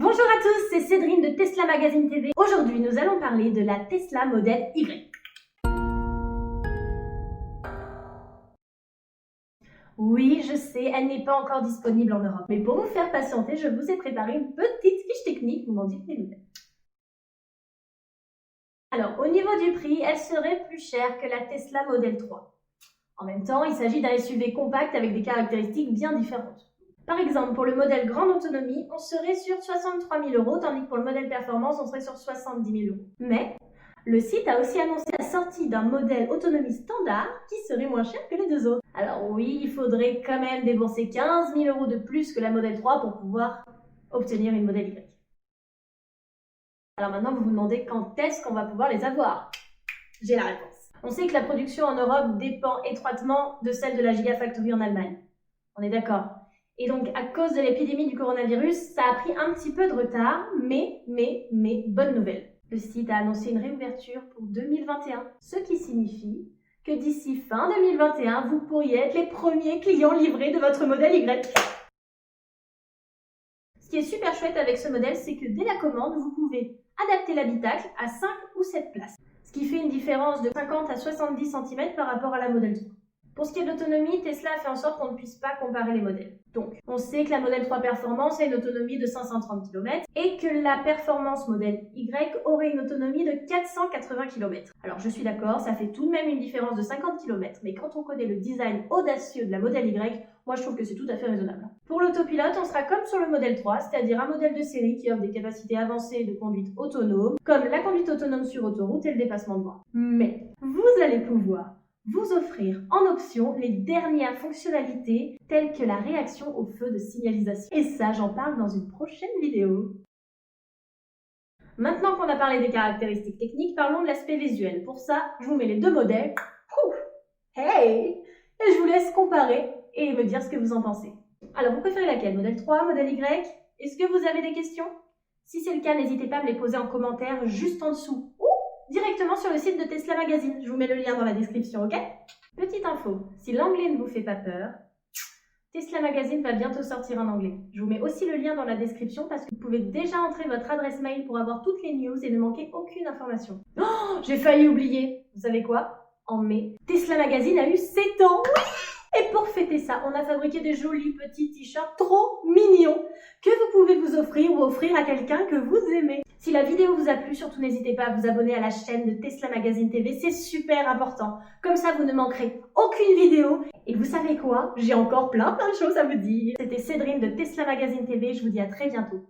Bonjour à tous, c'est Cédrine de Tesla Magazine TV. Aujourd'hui, nous allons parler de la Tesla Model Y. Oui, je sais, elle n'est pas encore disponible en Europe. Mais pour vous faire patienter, je vous ai préparé une petite fiche technique, vous m'en dites des nouvelles. Alors, au niveau du prix, elle serait plus chère que la Tesla Model 3. En même temps, il s'agit d'un SUV compact avec des caractéristiques bien différentes. Par exemple, pour le modèle grande autonomie, on serait sur 63 000 €, tandis que pour le modèle performance, on serait sur 70 000 €. Mais le site a aussi annoncé la sortie d'un modèle autonomie standard qui serait moins cher que les deux autres. Alors oui, il faudrait quand même débourser 15 000 € de plus que la Model 3 pour pouvoir obtenir une Model Y. Alors maintenant, vous vous demandez quand est-ce qu'on va pouvoir les avoir? J'ai la réponse. On sait que la production en Europe dépend étroitement de celle de la Gigafactory en Allemagne. On est d'accord? Et donc, à cause de l'épidémie du coronavirus, ça a pris un petit peu de retard, mais, bonne nouvelle. Le site a annoncé une réouverture pour 2021, ce qui signifie que d'ici fin 2021, vous pourriez être les premiers clients livrés de votre modèle Y. Ce qui est super chouette avec ce modèle, c'est que dès la commande, vous pouvez adapter l'habitacle à 5 ou 7 places, ce qui fait une différence de 50 à 70 cm par rapport à la Model 3. Pour ce qui est de l'autonomie, Tesla a fait en sorte qu'on ne puisse pas comparer les modèles. Donc, on sait que la Model 3 Performance a une autonomie de 530 km et que la Performance Model Y aurait une autonomie de 480 km. Alors, je suis d'accord, ça fait tout de même une différence de 50 km, mais quand on connaît le design audacieux de la Model Y, moi je trouve que c'est tout à fait raisonnable. Pour l'autopilote, on sera comme sur le Model 3, c'est-à-dire un modèle de série qui offre des capacités avancées de conduite autonome, comme la conduite autonome sur autoroute et le dépassement de voie. Mais vous allez pouvoir vous offrir en option les dernières fonctionnalités telles que la réaction au feu de signalisation. Et ça, j'en parle dans une prochaine vidéo. Maintenant qu'on a parlé des caractéristiques techniques, parlons de l'aspect visuel. Pour ça, je vous mets les deux modèles. Hey! Et je vous laisse comparer et me dire ce que vous en pensez. Alors, vous préférez laquelle? Modèle 3, modèle Y? Est-ce que vous avez des questions? Si c'est le cas, n'hésitez pas à me les poser en commentaire juste en dessous. Directement sur le site de Tesla Magazine. Je vous mets le lien dans la description, ok? Petite info, si l'anglais ne vous fait pas peur, Tesla Magazine va bientôt sortir en anglais. Je vous mets aussi le lien dans la description parce que vous pouvez déjà entrer votre adresse mail pour avoir toutes les news et ne manquer aucune information. Oh, j'ai failli oublier. Vous savez quoi? En mai, Tesla Magazine a eu 7 ans. Oui! Et pour fêter ça, on a fabriqué des jolis petits t-shirts trop mignons que vous pouvez vous offrir ou offrir à quelqu'un que vous aimez. Si la vidéo vous a plu, surtout n'hésitez pas à vous abonner à la chaîne de Tesla Magazine TV, c'est super important. Comme ça, vous ne manquerez aucune vidéo. Et vous savez quoi? J'ai encore plein de choses à vous dire. C'était Cédrine de Tesla Magazine TV, je vous dis à très bientôt.